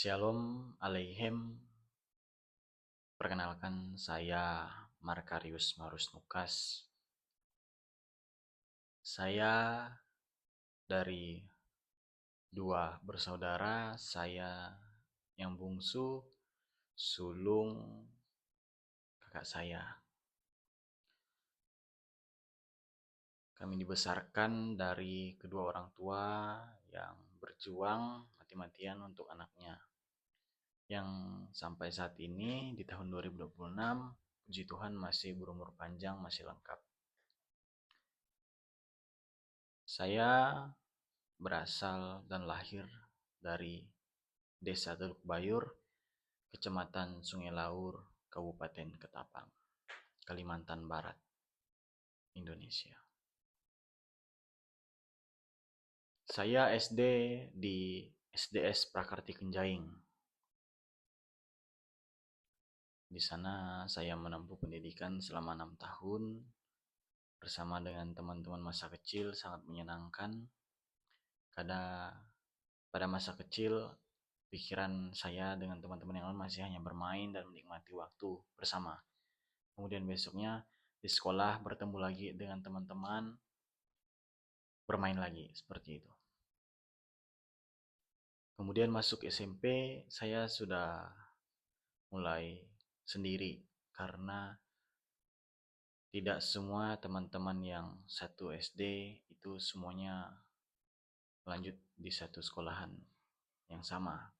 Shalom Aleichem. Perkenalkan, saya Markarius Marus Nukas. Saya dari dua bersaudara, saya yang bungsu, sulung kakak saya. Kami dibesarkan dari kedua orang tua yang berjuang mati-matian untuk anaknya. Yang sampai saat ini di tahun 2026, puji Tuhan masih berumur panjang, masih lengkap. Saya berasal dan lahir dari Desa Teluk Bayur, Kecamatan Sungai Laur, Kabupaten Ketapang, Kalimantan Barat, Indonesia. Saya SD di SDS Prakarti Kenjaing. Di sana saya menempuh pendidikan selama 6 tahun bersama dengan teman-teman masa kecil, sangat menyenangkan. Pada masa kecil, pikiran saya dengan teman-teman yang lain masih hanya bermain dan menikmati waktu bersama. Kemudian besoknya di sekolah bertemu lagi dengan teman-teman, bermain lagi, seperti itu. Kemudian masuk SMP, saya sudah mulai sendiri karena tidak semua teman-teman yang satu SD itu semuanya lanjut di satu sekolahan yang sama.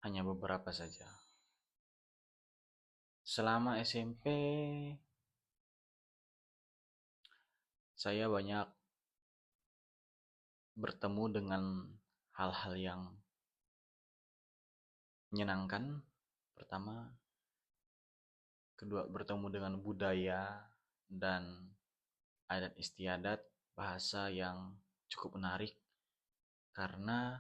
Hanya beberapa saja. Selama SMP, saya banyak bertemu dengan hal-hal yang menyenangkan. Pertama, kedua, bertemu dengan budaya dan adat istiadat, bahasa yang cukup menarik. Karena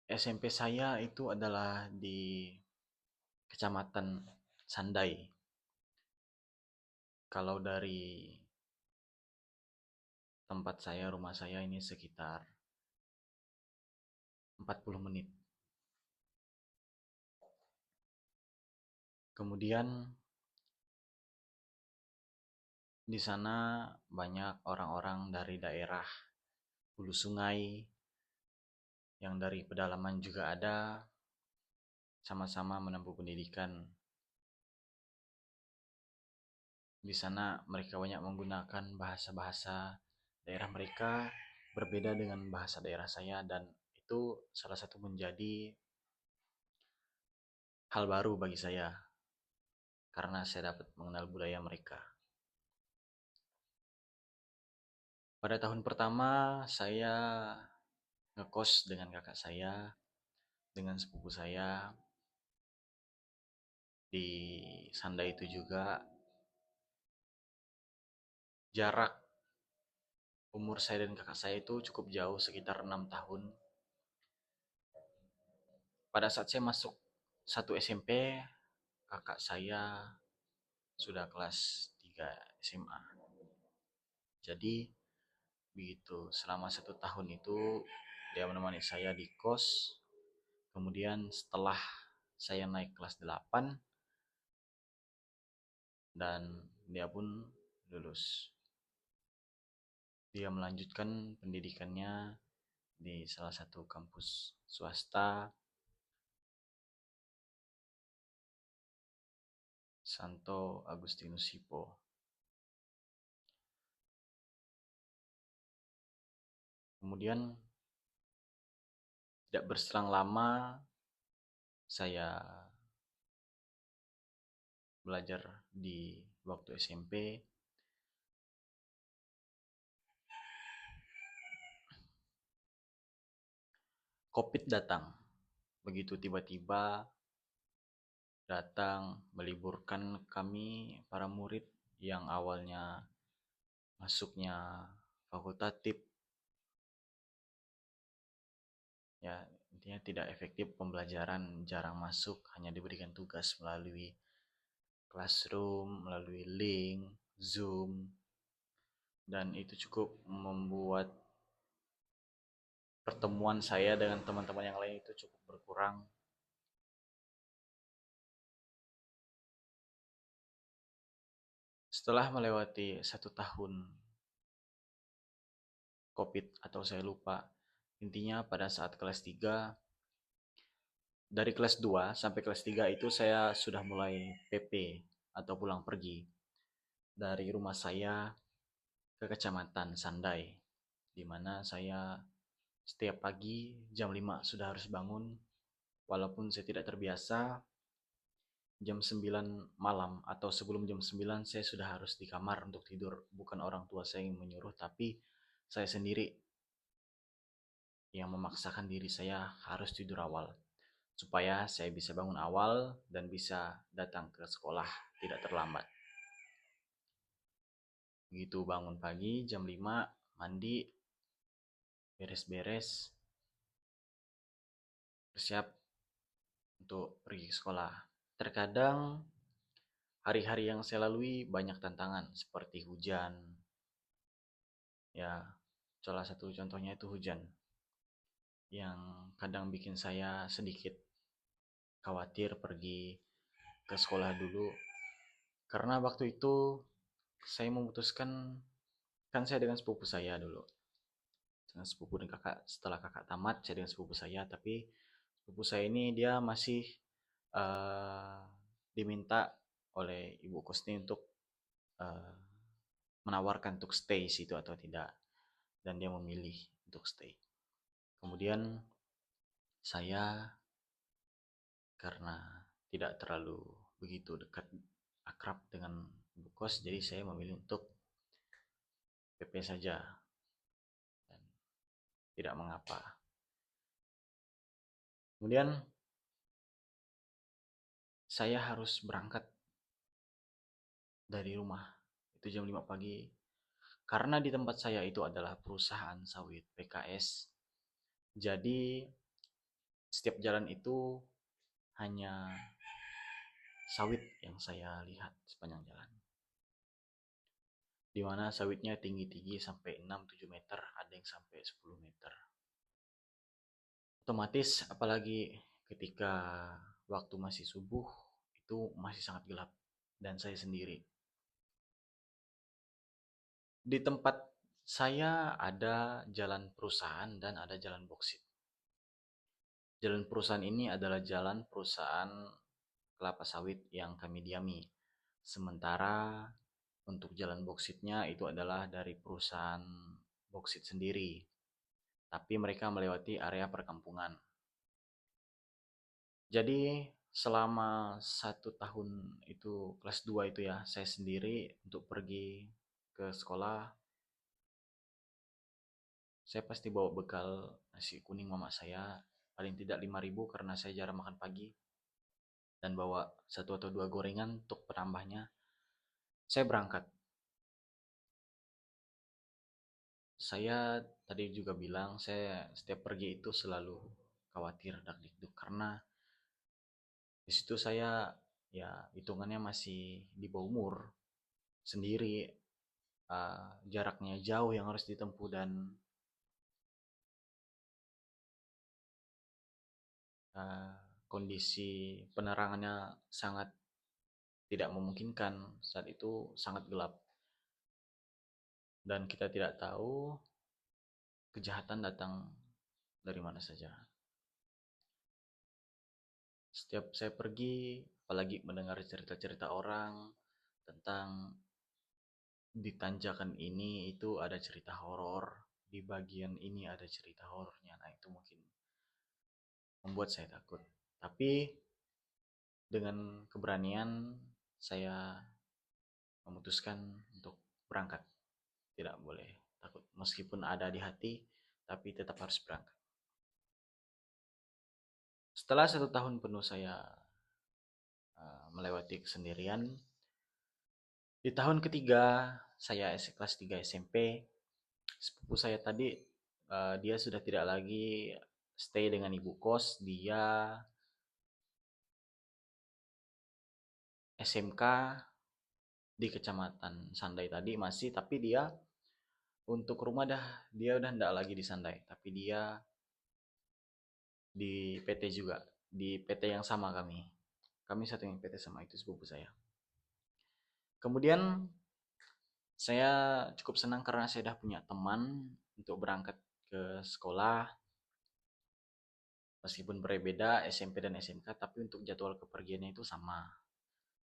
SMP saya itu adalah di Kecamatan Sandai. Kalau dari tempat saya, rumah saya ini sekitar 40 menit. Kemudian di sana banyak orang-orang dari daerah hulu sungai, yang dari pedalaman juga ada, sama-sama menempuh pendidikan. Di sana mereka banyak menggunakan bahasa-bahasa daerah mereka, berbeda dengan bahasa daerah saya, dan itu salah satu menjadi hal baru bagi saya karena saya dapat mengenal budaya mereka. Pada tahun pertama saya ngekos dengan kakak saya, dengan sepupu saya di Sandai itu juga. Jarak umur saya dan kakak saya itu cukup jauh, sekitar 6 tahun. Pada saat saya masuk satu SMP, kakak saya sudah kelas 3 SMA. Jadi begitu, selama 1 tahun itu dia menemani saya di kos. Kemudian setelah saya naik kelas 8 dan dia pun lulus. Dia melanjutkan pendidikannya di salah satu kampus swasta, Santo Agustinus Hippo. Kemudian tidak berselang lama saya belajar di waktu SMP. Covid datang. Begitu tiba-tiba datang meliburkan kami para murid yang awalnya masuknya fakultatif. Ya, intinya tidak efektif pembelajaran, jarang masuk, hanya diberikan tugas melalui classroom, melalui link, Zoom, dan itu cukup membuat pertemuan saya dengan teman-teman yang lain itu cukup berkurang. Setelah melewati 1 tahun COVID atau saya lupa, intinya pada saat kelas 3, dari kelas 2 sampai kelas 3 itu saya sudah mulai PP atau pulang pergi dari rumah saya ke kecamatan Sandai, di mana saya setiap pagi jam 5 sudah harus bangun, walaupun saya tidak terbiasa. Jam 9 malam atau sebelum jam 9 saya sudah harus di kamar untuk tidur. Bukan orang tua saya yang menyuruh, tapi saya sendiri yang memaksakan diri saya harus tidur awal, supaya saya bisa bangun awal dan bisa datang ke sekolah tidak terlambat. Begitu bangun pagi jam 5, mandi, beres-beres, bersiap untuk pergi ke sekolah. Terkadang hari-hari yang saya lalui banyak tantangan seperti hujan. Ya, salah satu contohnya itu hujan yang kadang bikin saya sedikit khawatir pergi ke sekolah dulu, karena waktu itu saya memutuskan, kan saya dengan sepupu saya dulu, dengan sepupu dan kakak. Setelah kakak tamat saya dengan sepupu saya, tapi sepupu saya ini dia masih uh, diminta oleh ibu kosnya untuk uh, menawarkan untuk stay situ atau tidak, dan dia memilih untuk stay. Kemudian saya, karena tidak terlalu begitu dekat akrab dengan ibu kos, jadi saya memilih untuk PP saja dan tidak mengapa. Kemudian saya harus berangkat dari rumah itu jam 5 pagi, karena di tempat saya itu adalah perusahaan sawit PKS. Jadi setiap jalan itu hanya sawit yang saya lihat sepanjang jalan, di mana sawitnya tinggi-tinggi sampai 6-7 meter, ada yang sampai 10 meter. Otomatis apalagi ketika waktu masih subuh, itu masih sangat gelap dan saya sendiri. Di tempat saya ada jalan perusahaan dan ada jalan boksit. Jalan perusahaan ini adalah jalan perusahaan kelapa sawit yang kami diami. Sementara untuk jalan boksitnya itu adalah dari perusahaan boksit sendiri, tapi mereka melewati area perkampungan. Jadi selama 1 tahun itu, kelas 2 itu ya, saya sendiri untuk pergi ke sekolah. Saya pasti bawa bekal nasi kuning mama saya, paling tidak 5.000 karena saya jarang makan pagi, dan bawa 1 atau 2 gorengan untuk penambahnya. Saya berangkat. Saya tadi juga bilang, saya setiap pergi itu selalu khawatir, dak-dikduk, karena di situ saya ya hitungannya masih di bawah umur, sendiri, jaraknya jauh yang harus ditempuh, dan kondisi penerangannya sangat tidak memungkinkan. Saat itu sangat gelap dan kita tidak tahu kejahatan datang dari mana saja. Setiap saya pergi, apalagi mendengar cerita-cerita orang tentang di tanjakan ini itu ada cerita horor, di bagian ini ada cerita horornya. Nah, itu mungkin membuat saya takut. Tapi dengan keberanian saya memutuskan untuk berangkat. Tidak boleh takut. Meskipun ada di hati, tapi tetap harus berangkat. Setelah 1 tahun penuh saya melewati kesendirian, di tahun ketiga saya kelas 3 SMP, sepupu saya tadi, dia sudah tidak lagi stay dengan ibu kos, dia SMK di kecamatan Sandai tadi masih, tapi dia untuk rumah dia udah tidak lagi di Sandai, tapi dia di PT juga, di PT yang sama kami. Kami satu yang PT sama itu sepupu saya. Kemudian saya cukup senang karena saya sudah punya teman untuk berangkat ke sekolah. Meskipun berbeda SMP dan SMK, tapi untuk jadwal kepergiannya itu sama.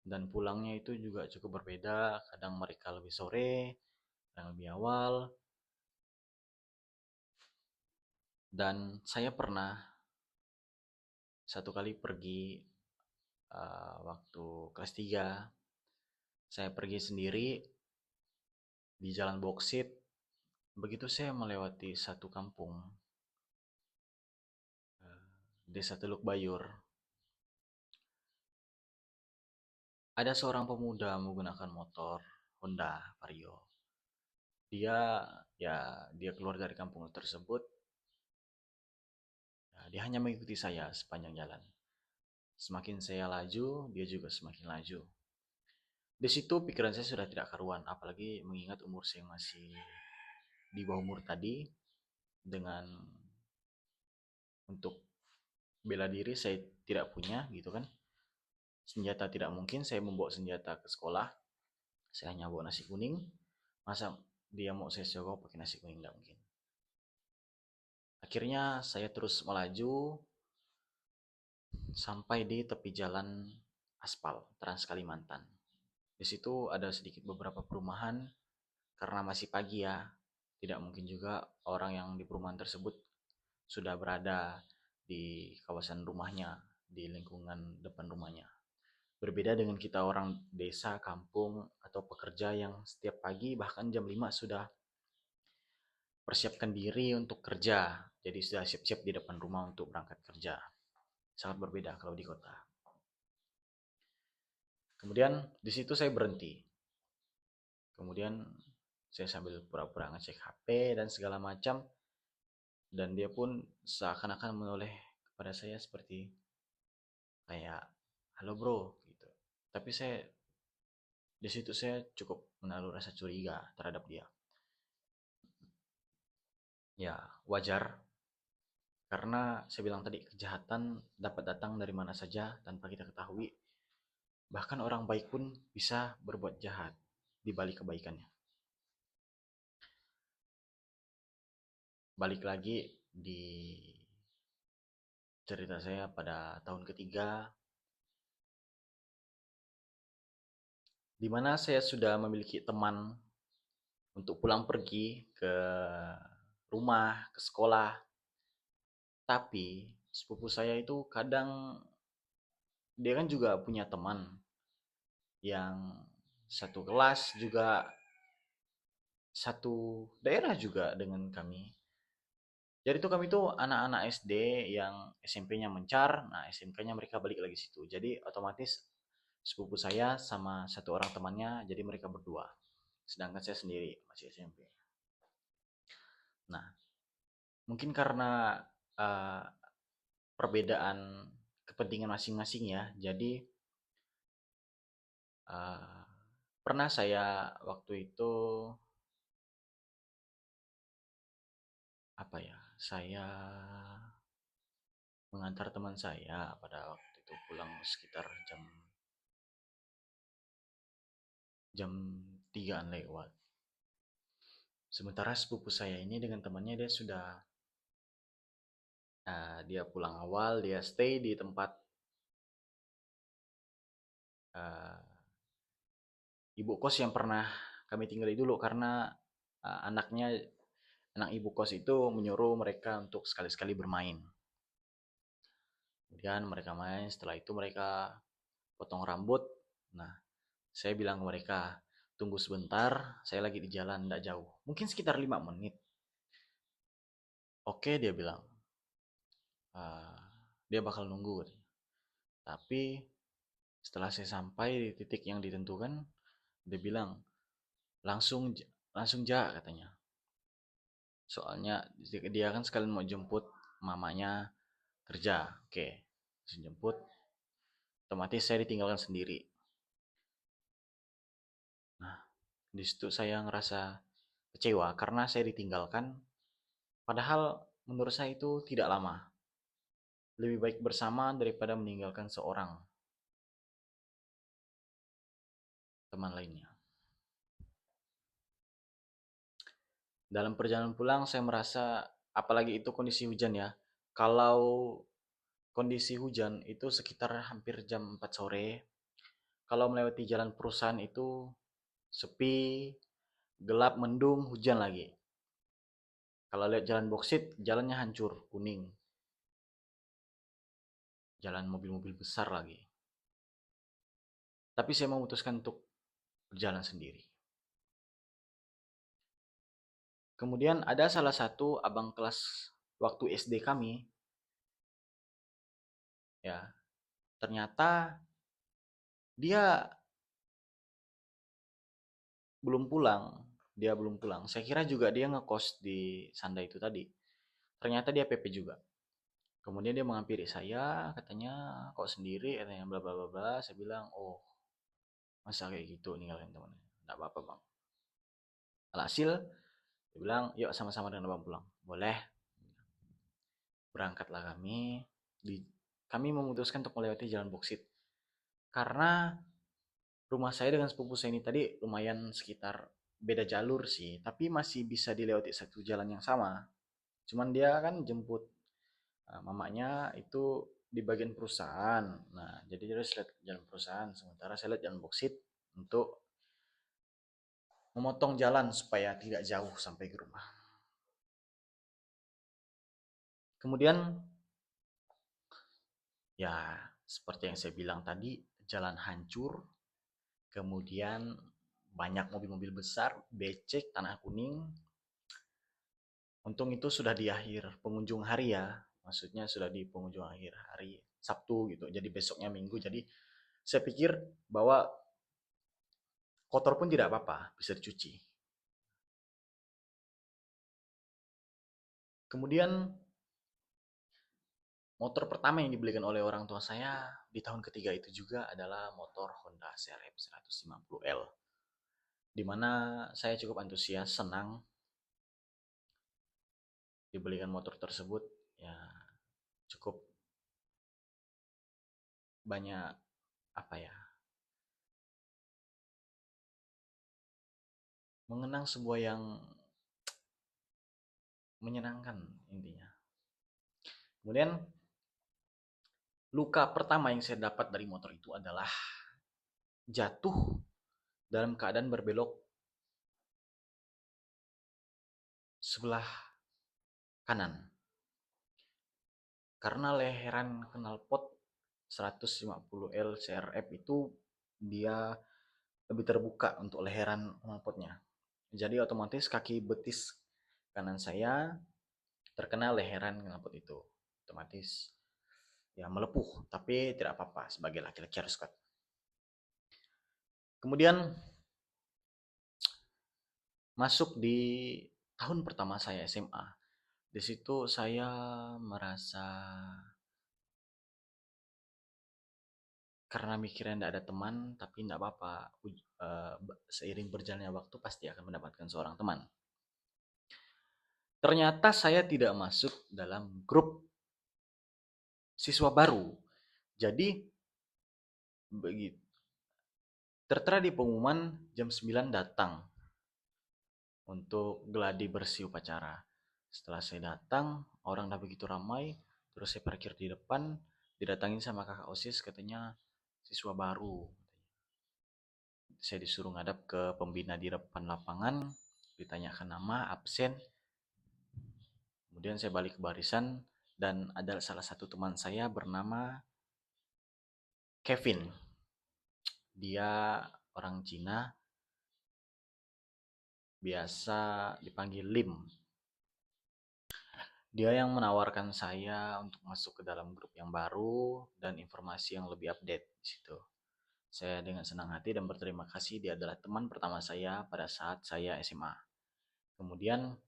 Dan pulangnya itu juga cukup berbeda, kadang mereka lebih sore, kadang lebih awal. Dan saya pernah satu kali pergi waktu kelas 3, saya pergi sendiri di jalan boksit. Begitu saya melewati satu kampung, desa Teluk Bayur, ada seorang pemuda menggunakan motor Honda Vario. Dia keluar dari kampung tersebut. Dia hanya mengikuti saya sepanjang jalan. Semakin saya laju, dia juga semakin laju. Di situ pikiran saya sudah tidak karuan, apalagi mengingat umur saya masih di bawah umur tadi. Dengan untuk bela diri saya tidak punya gitu kan. Senjata tidak mungkin saya membawa senjata ke sekolah. Saya hanya bawa nasi kuning. Masa dia mau saya sogok pakai nasi kuning? Tidak mungkin. Akhirnya saya terus melaju sampai di tepi jalan aspal Trans Kalimantan. Di situ ada sedikit beberapa perumahan. Karena masih pagi ya, tidak mungkin juga orang yang di perumahan tersebut sudah berada di kawasan rumahnya, di lingkungan depan rumahnya. Berbeda dengan kita orang desa, kampung, atau pekerja yang setiap pagi bahkan jam 5 sudah persiapkan diri untuk kerja. Jadi sudah siap-siap di depan rumah untuk berangkat kerja. Sangat berbeda kalau di kota. Kemudian di situ saya berhenti. Kemudian saya sambil pura-pura ngecek HP dan segala macam. Dan dia pun seakan-akan menoleh kepada saya seperti kayak halo bro gitu. Tapi di situ saya cukup menaruh rasa curiga terhadap dia. Ya, wajar karena saya bilang tadi kejahatan dapat datang dari mana saja tanpa kita ketahui. Bahkan orang baik pun bisa berbuat jahat di balik kebaikannya. Balik lagi di cerita saya pada tahun ketiga, di mana saya sudah memiliki teman untuk pulang pergi ke rumah, ke sekolah. Tapi sepupu saya itu kadang dia kan juga punya teman yang satu kelas juga, satu daerah juga dengan kami. Jadi itu kami tuh anak-anak SD yang SMP-nya mencar, nah SMK-nya mereka balik lagi situ. Jadi otomatis sepupu saya sama satu orang temannya, jadi mereka berdua. Sedangkan saya sendiri masih SMP. Nah, mungkin karena uh, perbedaan kepentingan masing-masing ya. Jadi uh, pernah saya waktu itu apa ya? Saya mengantar teman saya pada waktu itu pulang sekitar jam 3-an lewat. Sementara sepupu saya ini dengan temannya dia pulang awal, dia stay di tempat uh, ibu kos yang pernah kami tinggali dulu karena anak ibu kos itu menyuruh mereka untuk sekali-sekali bermain. Kemudian mereka main, setelah itu mereka potong rambut. Nah, saya bilang ke mereka, tunggu sebentar, saya lagi di jalan, tidak jauh. Mungkin sekitar 5 menit. Oke, dia bilang. "Ah, dia bakal nunggu. Tapi setelah saya sampai di titik yang ditentukan, dia bilang, langsung langsung ja katanya. Soalnya dia kan sekalian mau jemput mamanya kerja. Oke, langsung jemput. Otomatis saya ditinggalkan sendiri. Nah, di situ saya ngerasa kecewa karena saya ditinggalkan. Padahal menurut saya itu tidak lama. Lebih baik bersama daripada meninggalkan seorang teman lainnya. Dalam perjalanan pulang saya merasa, apalagi itu kondisi hujan ya. Kalau kondisi hujan itu sekitar hampir jam 4 sore. Kalau melewati jalan perusahaan itu sepi, gelap, mendung, hujan lagi. Kalau lihat jalan boksit, jalannya hancur, kuning. Jalan mobil-mobil besar lagi. Tapi saya memutuskan untuk berjalan sendiri. Kemudian ada salah satu abang kelas waktu SD kami, ya, ternyata dia belum pulang. Dia belum pulang. Saya kira juga dia ngekos di Sanda itu tadi. Ternyata dia PP juga. Kemudian dia menghampiri saya, katanya kok sendiri, katanya bla bla bla bla. Saya bilang, oh masa kayak gitu ninggalin temennya. Nggak apa-apa bang. Alhasil dia bilang, yuk sama-sama dengan abang pulang. Boleh. Berangkatlah kami. Kami memutuskan untuk melewati jalan boksit. Karena rumah saya dengan sepupu saya ini tadi lumayan sekitar beda jalur sih. Tapi masih bisa dilewati satu jalan yang sama. Cuman dia kan jemput mamanya itu di bagian perusahaan. Nah, jadi dia harus lihat jalan perusahaan. Sementara saya lihat jalan boksit untuk memotong jalan supaya tidak jauh sampai ke rumah. Kemudian, ya seperti yang saya bilang tadi, jalan hancur, kemudian banyak mobil-mobil besar, becek, tanah kuning. Untung itu sudah di akhir pengunjung hari ya, maksudnya sudah di pengunjung akhir hari Sabtu gitu, jadi besoknya Minggu. Jadi saya pikir bahwa kotor pun tidak apa-apa, bisa dicuci. Kemudian motor pertama yang dibelikan oleh orang tua saya di tahun ketiga itu juga adalah motor Honda CRF 150L. Di mana saya cukup antusias, senang dibelikan motor tersebut. Ya, cukup banyak apa ya? Mengenang sebuah yang menyenangkan intinya. Kemudian luka pertama yang saya dapat dari motor itu adalah jatuh dalam keadaan berbelok sebelah kanan. Karena leheran knalpot 150L CRF itu dia lebih terbuka untuk leheran knalpotnya. Jadi otomatis kaki betis kanan saya terkena leheran knalpot itu. Otomatis ya melepuh, tapi tidak apa-apa, sebagai laki-laki harus kuat. Kemudian masuk di tahun pertama saya SMA. Di situ saya merasa, karena mikirnya tidak ada teman, tapi tidak apa-apa. Seiring berjalannya waktu pasti akan mendapatkan seorang teman. Ternyata saya tidak masuk dalam grup siswa baru. Jadi begitu tertera di pengumuman jam 9 datang untuk gladi bersih upacara. Setelah saya datang, orang udah begitu ramai, terus saya parkir di depan, didatangin sama kakak OSIS, katanya siswa baru. Saya disuruh ngadap ke pembina di depan lapangan, ditanyakan nama, absen. Kemudian saya balik ke barisan, dan ada salah satu teman saya bernama Kevin. Dia orang Cina, biasa dipanggil Lim. Dia yang menawarkan saya untuk masuk ke dalam grup yang baru dan informasi yang lebih update di situ. Saya dengan senang hati dan berterima kasih, dia adalah teman pertama saya pada saat saya SMA. Kemudian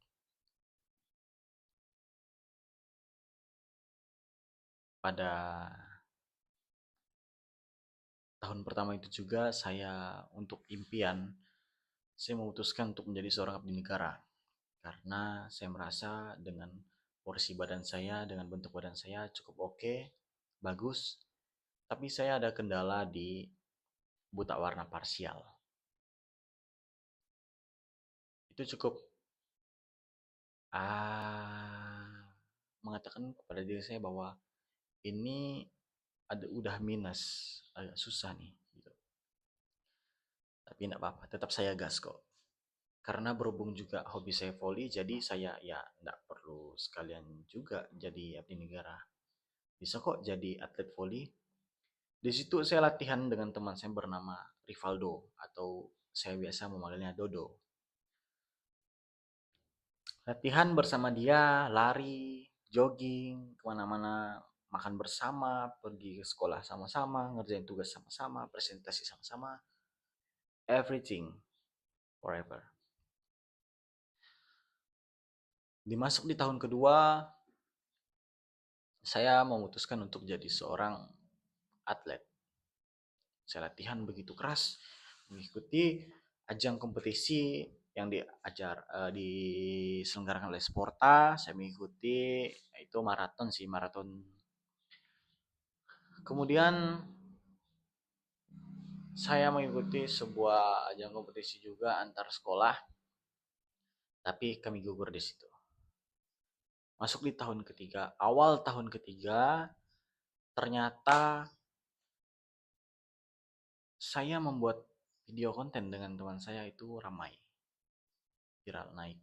pada tahun pertama itu juga saya, untuk impian, saya memutuskan untuk menjadi seorang abdi negara. Karena saya merasa dengan porsi badan saya dengan bentuk badan saya cukup oke, bagus, tapi saya ada kendala di buta warna parsial. Itu cukup mengatakan kepada diri saya bahwa ini udah minus, agak susah nih gitu. Tapi enggak apa-apa, tetap saya gas kok. Karena berhubung juga hobi saya volley, jadi saya ya enggak perlu sekalian juga jadi abdi negara. Bisa kok jadi atlet volley. Di situ saya latihan dengan teman saya bernama Rivaldo, atau saya biasa memanggilnya Dodo. Latihan bersama dia, lari, jogging, kemana-mana, makan bersama, pergi ke sekolah sama-sama, ngerjain tugas sama-sama, presentasi sama-sama, everything, forever. Dimasuk di tahun kedua, saya memutuskan untuk jadi seorang atlet. Saya latihan begitu keras, mengikuti ajang kompetisi yang diselenggarakan oleh Sporta. Saya mengikuti, itu maraton sih, maraton. Kemudian saya mengikuti sebuah ajang kompetisi juga antar sekolah, tapi kami gugur di situ. Masuk di tahun ketiga, awal tahun ketiga, ternyata saya membuat video konten dengan teman saya itu ramai, viral, naik.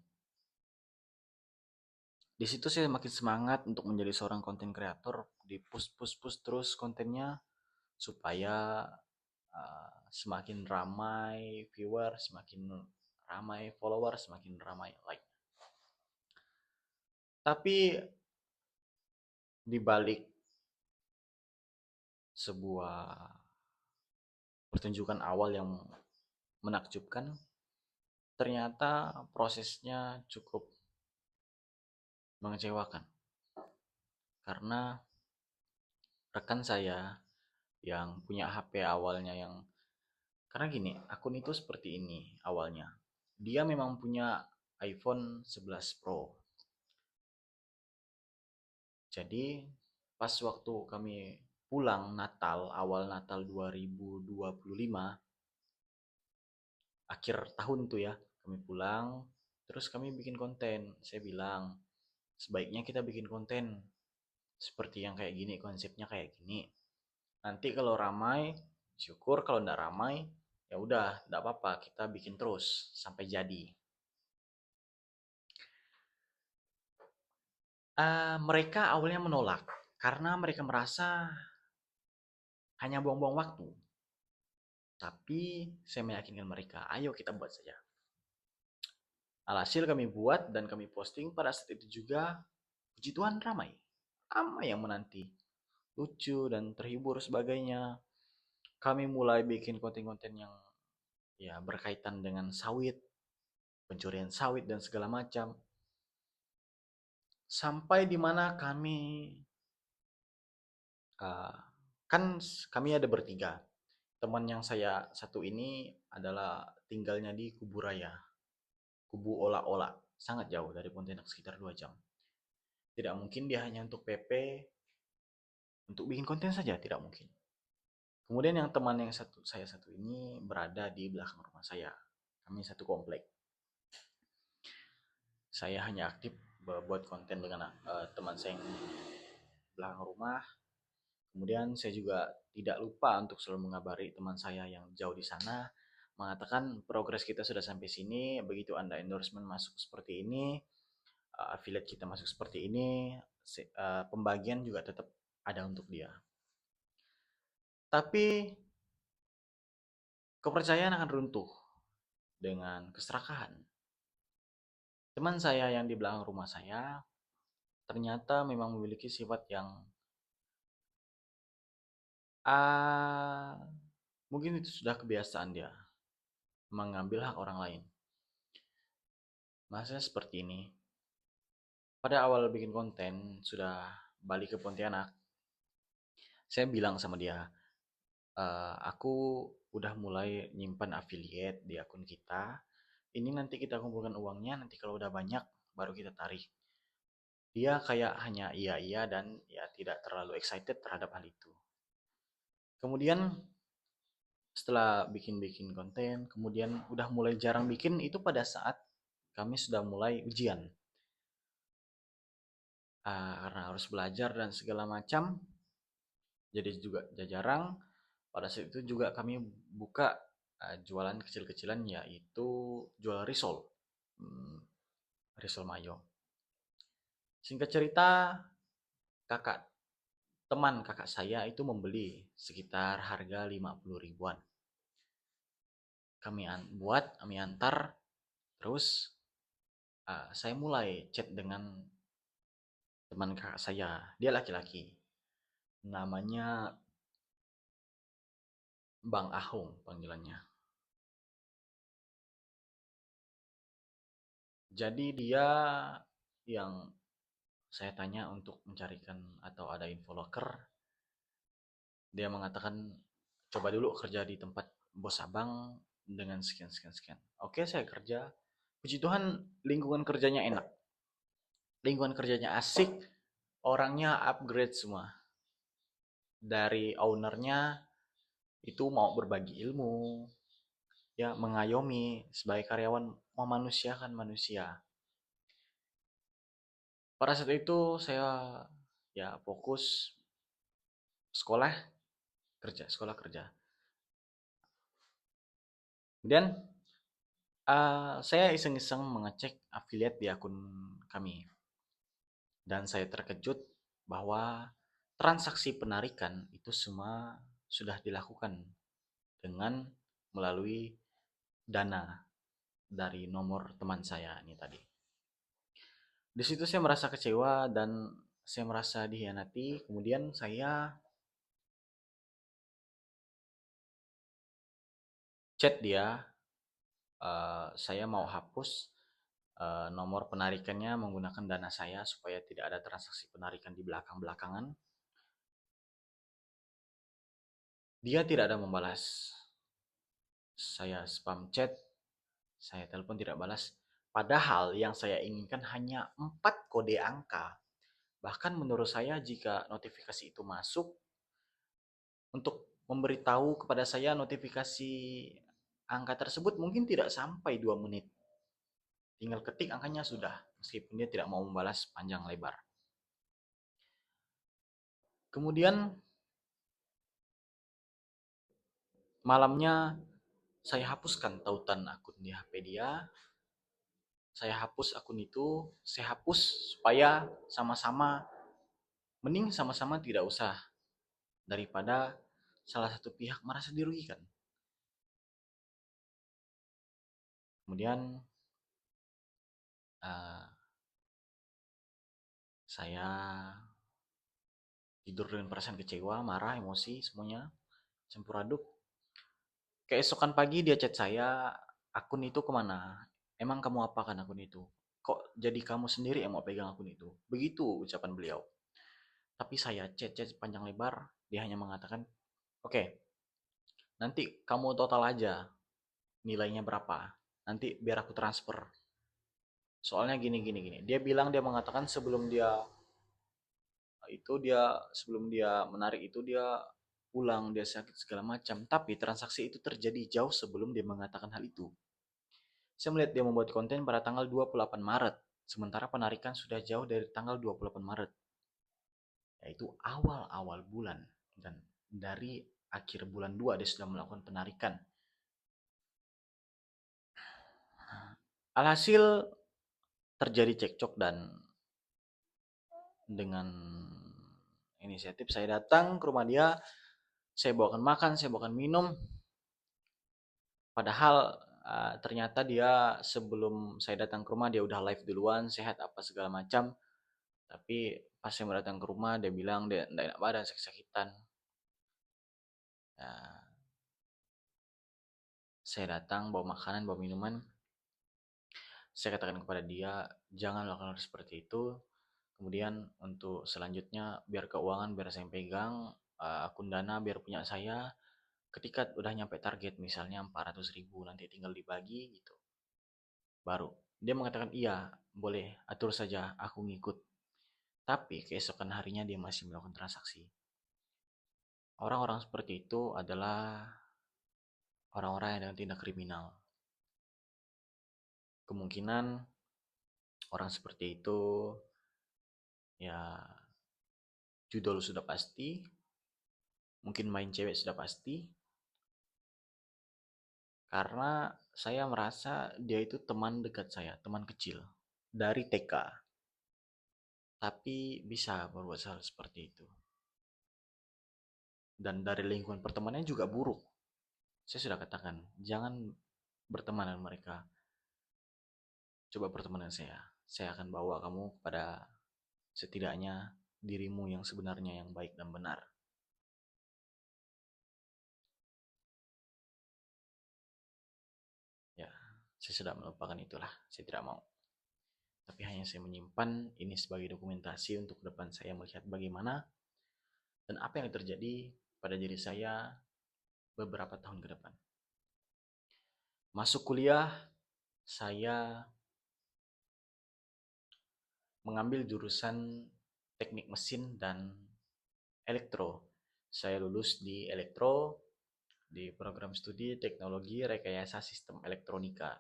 Di situ saya makin semangat untuk menjadi seorang konten kreator, di push terus kontennya supaya semakin ramai viewer, semakin ramai follower, semakin ramai like. Tapi di balik sebuah pertunjukan awal yang menakjubkan, ternyata prosesnya cukup mengecewakan. Karena rekan saya yang punya HP awalnya yang, karena gini, akun itu seperti ini awalnya. Dia memang punya iPhone 11 Pro. Jadi pas waktu kami pulang Natal, awal Natal 2025, akhir tahun tuh ya, kami pulang, terus kami bikin konten. Saya bilang, sebaiknya kita bikin konten seperti yang kayak gini, konsepnya kayak gini. Nanti kalau ramai, syukur, kalau nggak ramai, ya udah, nggak apa-apa, kita bikin terus sampai jadi. Mereka awalnya menolak karena mereka merasa hanya buang-buang waktu. Tapi saya meyakinkan mereka, ayo kita buat saja. Alhasil kami buat dan kami posting. Pada saat itu juga puji Tuhan ramai. Ramai yang menanti. Lucu dan terhibur sebagainya. Kami mulai bikin konten-konten yang ya berkaitan dengan sawit, pencurian sawit dan segala macam. Sampai di mana kami kan kami ada bertiga. Teman yang saya satu ini adalah tinggalnya di Kubu Raya, Kubu Ola-Ola, sangat jauh dari Pontianak, sekitar 2 jam. Tidak mungkin dia hanya untuk PP, untuk bikin konten saja, tidak mungkin. Kemudian yang teman yang saya satu ini berada di belakang rumah saya. Kami satu komplek. Saya hanya aktif buat konten dengan teman saya yang belakang rumah. Kemudian saya juga tidak lupa untuk selalu mengabari teman saya yang jauh di sana, mengatakan progres kita sudah sampai sini, begitu Anda endorsement masuk seperti ini, affiliate kita masuk seperti ini, pembagian juga tetap ada untuk dia. Tapi kepercayaan akan runtuh dengan keserakahan. Teman saya yang di belakang rumah saya ternyata memang memiliki sifat yang mungkin itu sudah kebiasaan dia mengambil hak orang lain. Maksudnya seperti ini. Pada awal bikin konten, sudah balik ke Pontianak, saya bilang sama dia, aku udah mulai nyimpan affiliate di akun kita. Ini nanti kita kumpulkan uangnya, nanti kalau udah banyak baru kita tarik. Dia kayak hanya iya-iya dan ya tidak terlalu excited terhadap hal itu. Kemudian setelah bikin-bikin konten, kemudian udah mulai jarang bikin itu pada saat kami sudah mulai ujian. Karena harus belajar dan segala macam, jadi juga jarang. Pada saat itu juga kami buka jualan kecil-kecilan, yaitu jual risol, hmm, risol mayo. Singkat cerita, kakak teman kakak saya itu membeli sekitar harga 50 ribuan. Kami antar, terus saya mulai chat dengan teman kakak saya. Dia laki-laki, namanya Bang Ahung panggilannya. Jadi dia yang saya tanya untuk mencarikan atau ada info loker. Dia mengatakan, coba dulu kerja di tempat bos abang dengan sekian sekian sekian. Oke, saya kerja. Puji Tuhan, lingkungan kerjanya enak, lingkungan kerjanya asik, orangnya upgrade semua. Dari ownernya itu mau berbagi ilmu, ya mengayomi sebagai karyawan, memanusiakan manusia. Pada saat itu saya ya fokus sekolah kerja, sekolah kerja. Kemudian saya iseng-iseng mengecek affiliate di akun kami, dan saya terkejut bahwa transaksi penarikan itu semua sudah dilakukan dengan melalui dana dari nomor teman saya ini tadi. Di situ saya merasa kecewa dan saya merasa dihianati. Kemudian saya chat dia, saya mau hapus nomor penarikannya menggunakan dana saya supaya tidak ada transaksi penarikan di belakang-belakangan. Dia tidak ada membalas. Saya spam chat, saya telepon tidak balas. Padahal yang saya inginkan hanya 4 kode angka. Bahkan menurut saya jika notifikasi itu masuk, untuk memberitahu kepada saya notifikasi angka tersebut mungkin tidak sampai 2 menit. Tinggal ketik angkanya sudah, meskipun dia tidak mau membalas panjang lebar. Kemudian malamnya saya hapuskan tautan akun di HP dia. Saya hapus akun itu, saya hapus supaya sama-sama, mending sama-sama tidak usah daripada salah satu pihak merasa dirugikan. Kemudian uh, saya tidur dengan perasaan kecewa, marah, emosi, semuanya campur aduk. Keesokan pagi dia chat saya, akun itu kemana? Emang kamu apakan akun itu? Kok jadi kamu sendiri yang mau pegang akun itu? Begitu ucapan beliau. Tapi saya chat panjang lebar, dia hanya mengatakan, oke, nanti kamu total aja nilainya berapa. Nanti biar aku transfer. Soalnya gini gini gini. Dia bilang, dia mengatakan sebelum dia menarik itu dia pulang, dia sakit segala macam. Tapi transaksi itu terjadi jauh sebelum dia mengatakan hal itu. Saya melihat dia membuat konten pada tanggal 28 Maret, sementara penarikan sudah jauh dari tanggal 28 Maret, yaitu awal-awal bulan. Dan dari akhir bulan 2 dia sudah melakukan penarikan. Alhasil terjadi cekcok dan dengan inisiatif saya datang ke rumah dia, saya bawakan makan, saya bawakan minum. Padahal ternyata dia sebelum saya datang ke rumah dia udah live duluan, sehat apa segala macam. Tapi pas saya mau datang ke rumah dia bilang dia tidak enak badan, sakit-sakitan. Nah, saya datang bawa makanan, bawa minuman. Saya katakan kepada dia, jangan lakukan seperti itu. Kemudian untuk selanjutnya biar keuangan biar saya pegang, akun dana biar punya saya. Ketika udah nyampe target misalnya 400 ribu nanti tinggal dibagi gitu. Baru dia mengatakan iya boleh atur saja aku ngikut. tapi keesokan harinya dia masih melakukan transaksi. Orang-orang seperti itu adalah orang-orang yang dengan tindak kriminal. Kemungkinan orang seperti itu ya judul sudah pasti, mungkin main cewek sudah pasti, karena saya merasa dia itu teman dekat saya, teman kecil dari TK, tapi bisa berbuat hal seperti itu. Dan dari lingkungan pertemanannya juga buruk. Saya sudah katakan, jangan berteman dengan mereka. Coba berteman dengan saya. Saya akan bawa kamu kepada setidaknya dirimu yang sebenarnya yang baik dan benar. Ya, saya sudah melupakan itulah. Saya tidak mau. Tapi hanya saya menyimpan ini sebagai dokumentasi untuk depan saya melihat bagaimana dan apa yang terjadi pada diri saya beberapa tahun ke depan. Masuk kuliah, saya mengambil jurusan teknik mesin dan elektro. Saya lulus di elektro di program studi teknologi rekayasa sistem elektronika.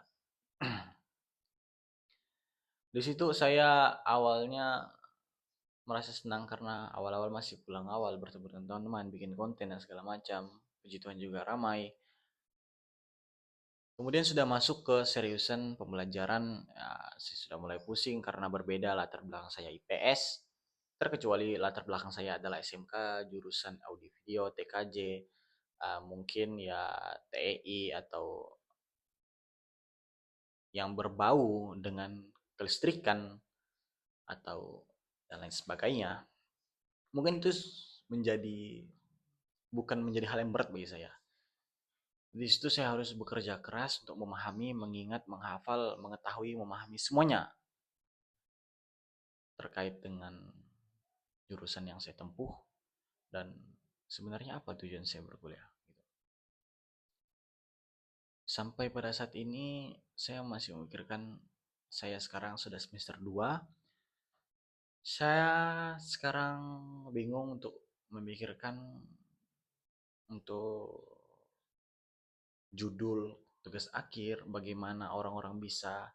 Di situ saya awalnya merasa senang karena awal-awal masih pulang awal bertemu dengan teman-teman, bikin konten dan segala macam. Puji Tuhan juga ramai. Kemudian sudah masuk ke seriusan pembelajaran, ya, saya sudah mulai pusing karena berbeda latar belakang saya IPS, terkecuali latar belakang saya adalah SMK, jurusan audio video, TKJ, mungkin ya TEI atau yang berbau dengan kelistrikan atau dan lain sebagainya. Mungkin itu menjadi bukan menjadi hal yang berat bagi saya. Di situ saya harus bekerja keras untuk memahami, mengingat, menghafal, mengetahui, memahami semuanya terkait dengan jurusan yang saya tempuh dan sebenarnya apa tujuan saya berkuliah. Sampai pada saat ini saya masih memikirkan, saya sekarang sudah semester 2. Saya sekarang bingung untuk memikirkan untuk judul tugas akhir, bagaimana orang-orang bisa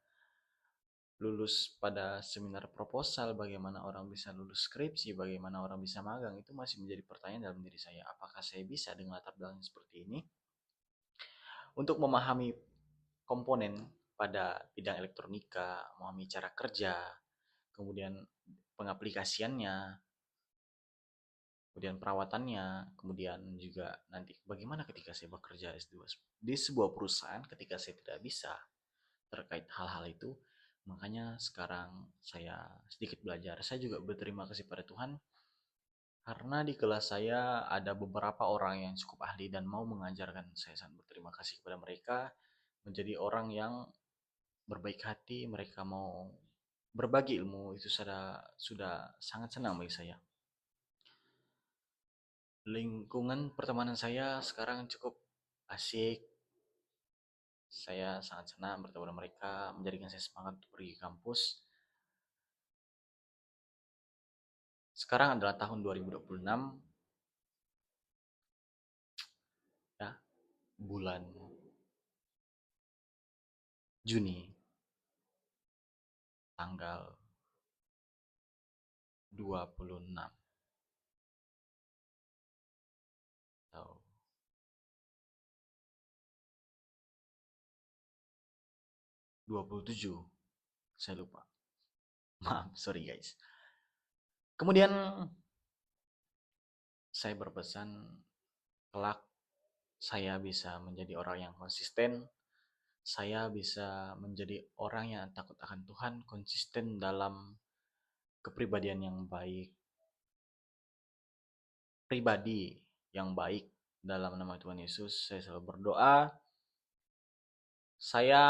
lulus pada seminar proposal, bagaimana orang bisa lulus skripsi, bagaimana orang bisa magang, itu masih menjadi pertanyaan dalam diri saya. Apakah saya bisa dengan latar belakang seperti ini untuk memahami komponen pada bidang elektronika, memahami cara kerja, kemudian pengaplikasiannya, kemudian perawatannya, kemudian juga nanti bagaimana ketika saya bekerja S2 di sebuah perusahaan ketika saya tidak bisa terkait hal-hal itu. Makanya sekarang saya sedikit belajar. Saya juga berterima kasih pada Tuhan karena di kelas saya ada beberapa orang yang cukup ahli dan mau mengajarkan. Saya sangat berterima kasih kepada mereka, menjadi orang yang berbaik hati, mereka mau berbagi ilmu, itu sudah sangat senang bagi saya. Lingkungan pertemanan saya sekarang cukup asik. Saya sangat senang bertemu dengan mereka, menjadikan saya semangat untuk pergi ke kampus. Sekarang adalah tahun 2026, ya, bulan Juni, tanggal 26 atau 27, saya lupa. Maaf, sorry guys. Kemudian saya berpesan kelak saya bisa menjadi orang yang konsisten, saya bisa menjadi orang yang takut akan Tuhan, konsisten dalam kepribadian yang baik, pribadi yang baik dalam nama Tuhan Yesus. Saya selalu berdoa. Saya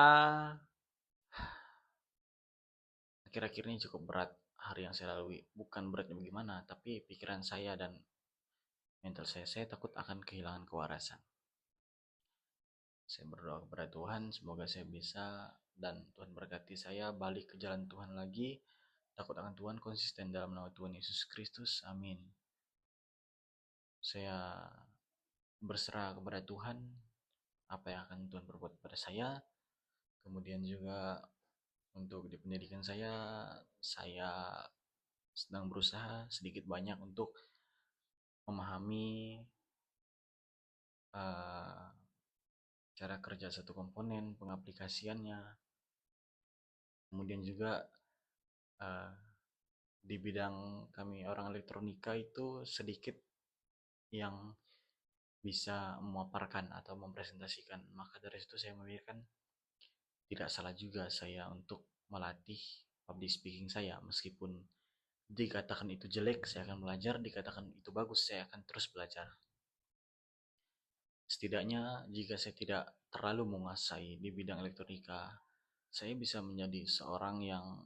akhir-akhir ini cukup berat hari yang saya lalui. Bukan beratnya bagaimana, tapi pikiran saya dan mental saya takut akan kehilangan kewarasan. Saya berdoa kepada Tuhan, semoga saya bisa dan Tuhan berkati saya balik ke jalan Tuhan lagi takut akan Tuhan, konsisten dalam nama Tuhan Yesus Kristus. Amin. Saya berserah kepada Tuhan apa yang akan Tuhan perbuat pada saya. Kemudian juga untuk di pendidikan saya sedang berusaha sedikit banyak untuk memahami cara kerja satu komponen, pengaplikasiannya. Kemudian juga di bidang kami orang elektronika itu sedikit yang bisa memaparkan atau mempresentasikan. Maka dari situ saya memikirkan tidak salah juga saya untuk melatih public speaking saya. Meskipun dikatakan itu jelek, saya akan belajar. Dikatakan itu bagus, saya akan terus belajar. Setidaknya jika saya tidak terlalu menguasai di bidang elektronika, saya bisa menjadi seorang yang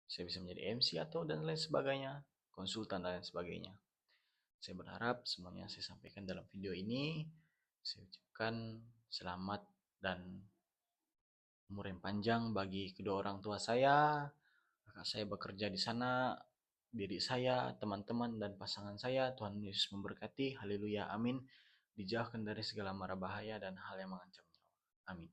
saya bisa menjadi MC atau dan lain sebagainya, konsultan dan lain sebagainya. Saya berharap semuanya saya sampaikan dalam video ini. Saya ucapkan selamat dan umur yang panjang bagi kedua orang tua saya. Kakak saya bekerja di sana, diri saya, teman-teman, dan pasangan saya. Tuhan Yesus memberkati. Haleluya. Amin. Dijauhkan dari segala mara bahaya dan hal yang mengancam nyawa. Amin.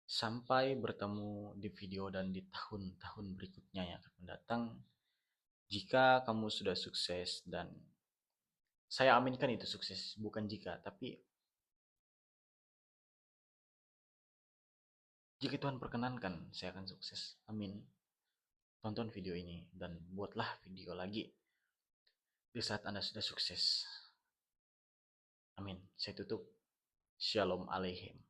Sampai bertemu di video dan di tahun-tahun berikutnya yang akan mendatang. Jika kamu sudah sukses, dan saya aminkan itu sukses, bukan jika, tapi jika Tuhan perkenankan, saya akan sukses. Amin. Tonton video ini dan buatlah video lagi di saat Anda sudah sukses. Amin. Saya tutup. Shalom Aleichem.